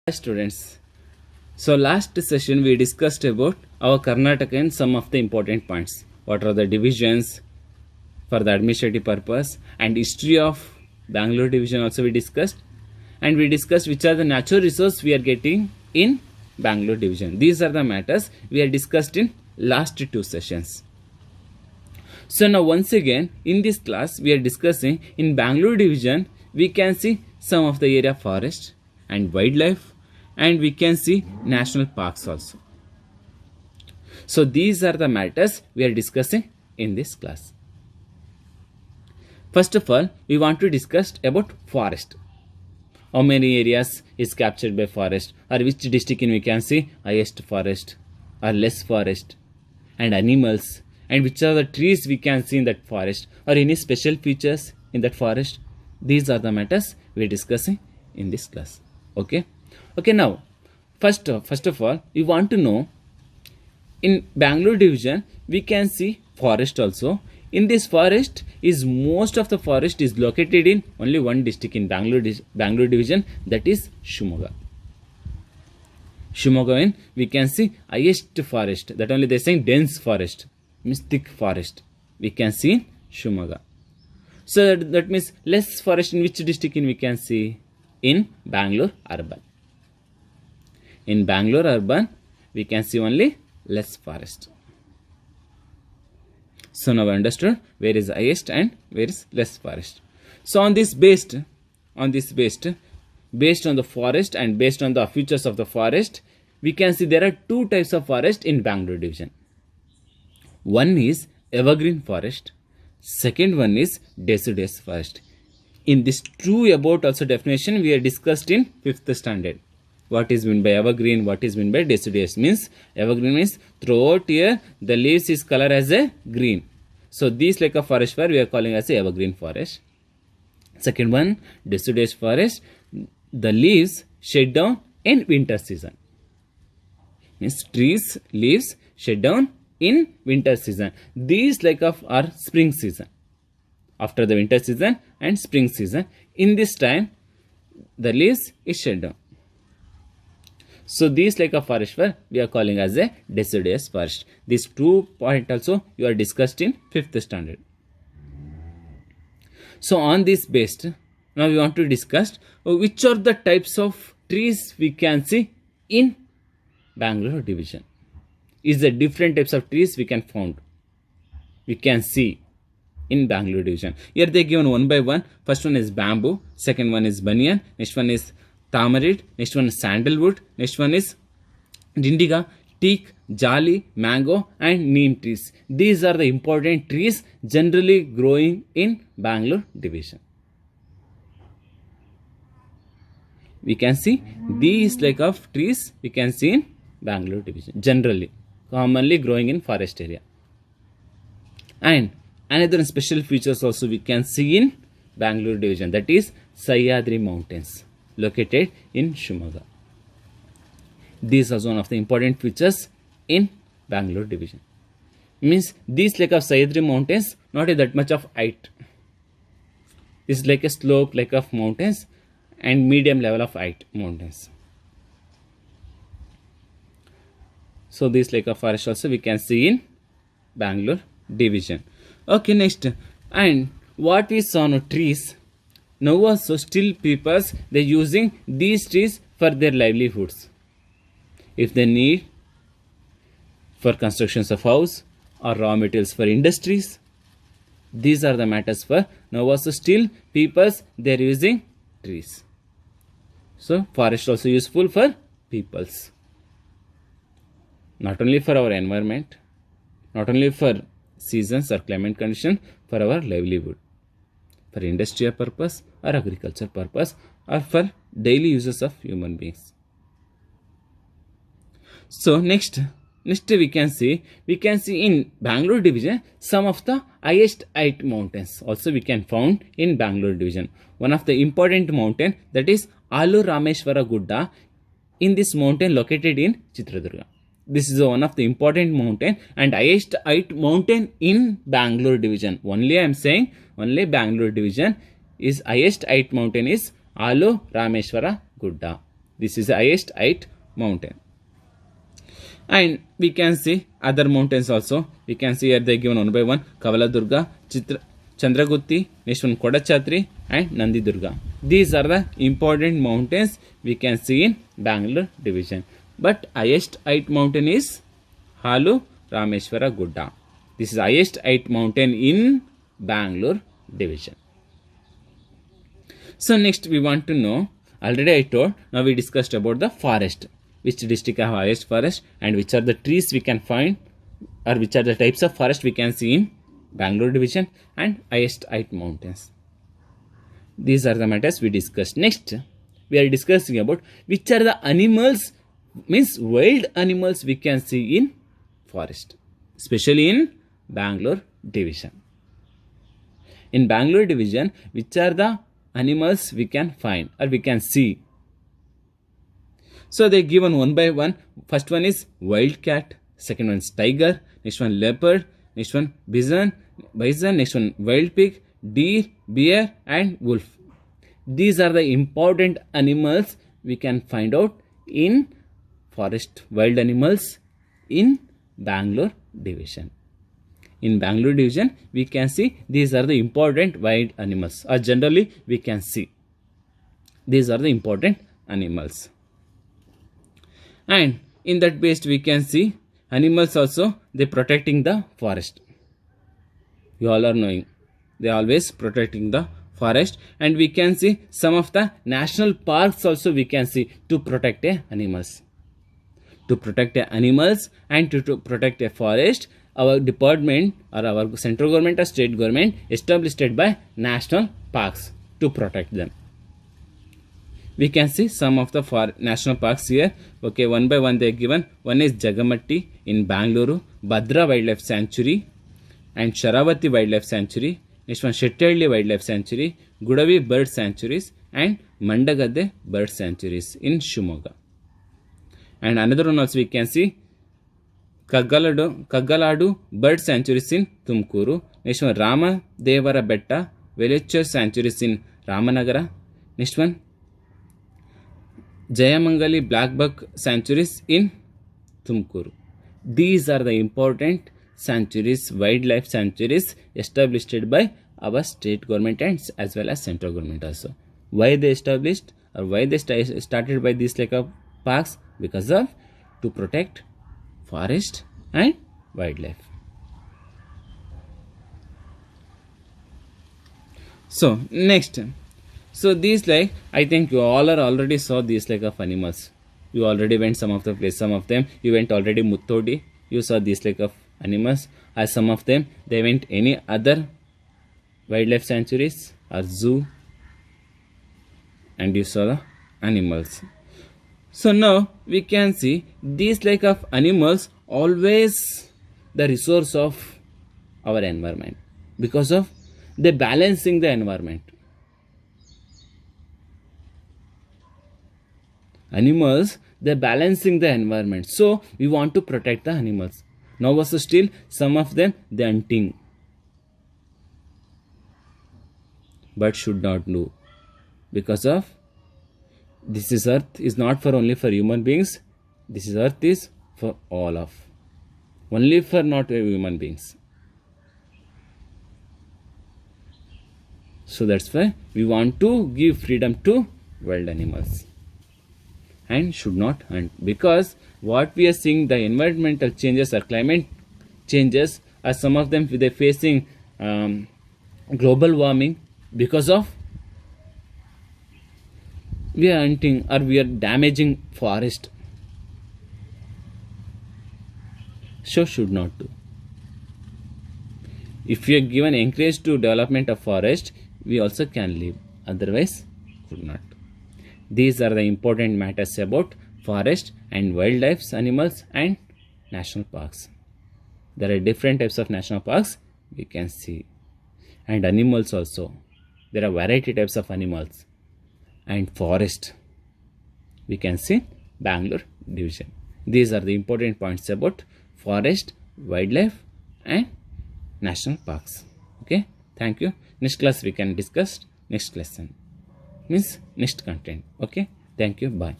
Hi students. So last session we discussed about our Karnataka and some of the important points. What are the divisions for the administrative purpose and history of Bangalore division also we discussed, and we discussed which are the natural resources we are getting in Bangalore division. These are the matters we are discussed in last two sessions. So now once again in this class we are discussing in Bangalore division we can see some of the area forest and wildlife, and we can see national parks also. So these are the matters we are discussing in this class. First of all, we want to discuss about forest. How many areas is captured by forest, or which district in we can see highest forest or less forest, and animals, and which are the trees we can see in that forest, or any special features in that forest. These are the matters we are discussing in this class. Okay, now first of all we want to know in Bangalore division we can see forest also. In this forest is most of the forest is located in only one district in Bangalore division, that is Shimoga. In we can see highest forest, that only they saying dense forest means thick forest we can see in Shimoga. So that means less forest in which district in we can see in Bangalore urban. In Bangalore urban we can see only less forest. So now we understood where is highest and where is less forest. So based on the forest and based on the features of the forest, we can see there are two types of forest in Bangalore division. One is evergreen forest, second one is deciduous forest. In this two about also definition we are discussed in 5th standard. What is meant by evergreen, what is meant by deciduous? Means evergreen means throughout year the leaves is color as a green. So this like a forest where we are calling as a evergreen forest. Second one, deciduous forest, the leaves shed down in winter season. Means trees leaves shed down in winter season. These like of are spring season. After the winter season and spring season, in this time the leaves is shed down. So these like a forest where we are calling as a deciduous forest. These 2 points also you are discussed in 5th standard. So on this based, now we want to discuss which are the types of trees we can see in Bangalore division. Is the different types of trees we can see in Bangalore division. Here they given one by one. First one is bamboo, second one is banyan, next one is tamarind, next one is sandalwood, next one is dindiga, teak, jali, mango and neem trees. These are the important trees generally growing in Bangalore division. We can see these like of trees we can see in Bangalore division generally, commonly growing in forest area. And another special features also we can see in Bangalore division, that is Sahyadri mountains located in Shimoga. These are one of the important features in Bangalore division. Means these like of Sahyadri mountains not that much of height. This is like a slope like of mountains and medium level of height mountains. So this like a forest also we can see in Bangalore division. Okay, next, and what we saw no trees. Now also still people they using these trees for their livelihoods. If they need for constructions of house or raw materials for industries, these are the matters for now also still people they are using trees. So forest also useful for peoples. Not only for our environment, not only for seasons or climate condition, for our livelihood, for industrial purpose or agriculture purpose or for daily uses of human beings. So next we can see in Bangalore division some of the highest height mountains also we can found in Bangalore division. One of the important mountain, that is Alur Rameshwara Gudda. In this mountain located in Chitradurga. This is one of the important mountain and highest height mountain in Bangalore division. Only I am saying only Bangalore division is highest height mountain is Alur Rameshwara Gudda. This is the highest height mountain. And we can see other mountains also. We can see here they given one by one: Kavaladurga, Chandragutti, next one Kodachatri, and Nandi Durga. These are the important mountains we can see in Bangalore division. But highest height mountain is Halu Rameshwara Gudda. This is highest height mountain in Bangalore division. So next we want to know, already I told, now we discussed about the forest. Which district have highest forest and which are the trees we can find, or which are the types of forest we can see in Bangalore division, and highest height mountains. These are the matters we discussed. Next we are discussing about which are the animals, means wild animals we can see in forest, especially in Bangalore division. In Bangalore division, which are the animals we can find or we can see? So they given one by one. First one is wild cat, second one is tiger, next one leopard, next one bison, next one wild pig, deer, bear, and wolf. These are the important animals we can find out in forest, wild animals in Bangalore division. In Bangalore division, we can see these are the important wild animals, or generally we can see these are the important animals. And in that base we can see animals also, they protecting the forest. You all are knowing they always protecting the forest. And we can see some of the national parks also we can see to protect animals. To protect animals and to protect a forest, our department or our central government or state government established by national parks to protect them. We can see some of the national parks here. Okay, one by one they are given. One is Jagamatti in Bangalore, Bhadra Wildlife Sanctuary, and Sharavati Wildlife Sanctuary. Next one, Shettalli Wildlife Sanctuary, Gudavi Bird Sanctuaries, and Mandagadde Bird Sanctuaries in Shimoga. And another one also we can see Kaggaladu Bird Sanctuaries in Tumkuru. Next one, Rama Devara Betta Velachur Sanctuaries in Ramanagara. Next one, Jayamangali Blackbuck Sanctuaries in Tumkuru. These are the important sanctuaries, wildlife sanctuaries established by our state government and as well as central government also. Why they established or why they started by these like parks? Because of to protect forest and wildlife. So next, so these like I think you all are already saw these like of animals. You already went some of the place, some of them you went already Muttodi. You saw these like of animals. As some of them they went any other wildlife sanctuaries or zoo, and you saw the animals. So now we can see these like of animals always the resource of our environment because of they balancing the environment. Animals, they balancing the environment. So we want to protect the animals. Now also still some of them they hunting. But should not do because of this is earth is not for only for human beings. This is earth is for all of, only for not human beings. So that's why we want to give freedom to wild animals and should not hunt, because what we are seeing the environmental changes or climate changes are some of them they facing global warming because of we are hunting or we are damaging forest. So should not do. If we are given encourage to development of forest, we also can live, otherwise could not. These are the important matters about forest and wildlife animals and national parks. There are different types of national parks we can see, and animals also. There are variety types of animals and forest we can see Bangalore division. These are the important points about forest, wildlife and national parks. Okay, thank you. Next class we can discuss next lesson, means next content. Okay, thank you, bye.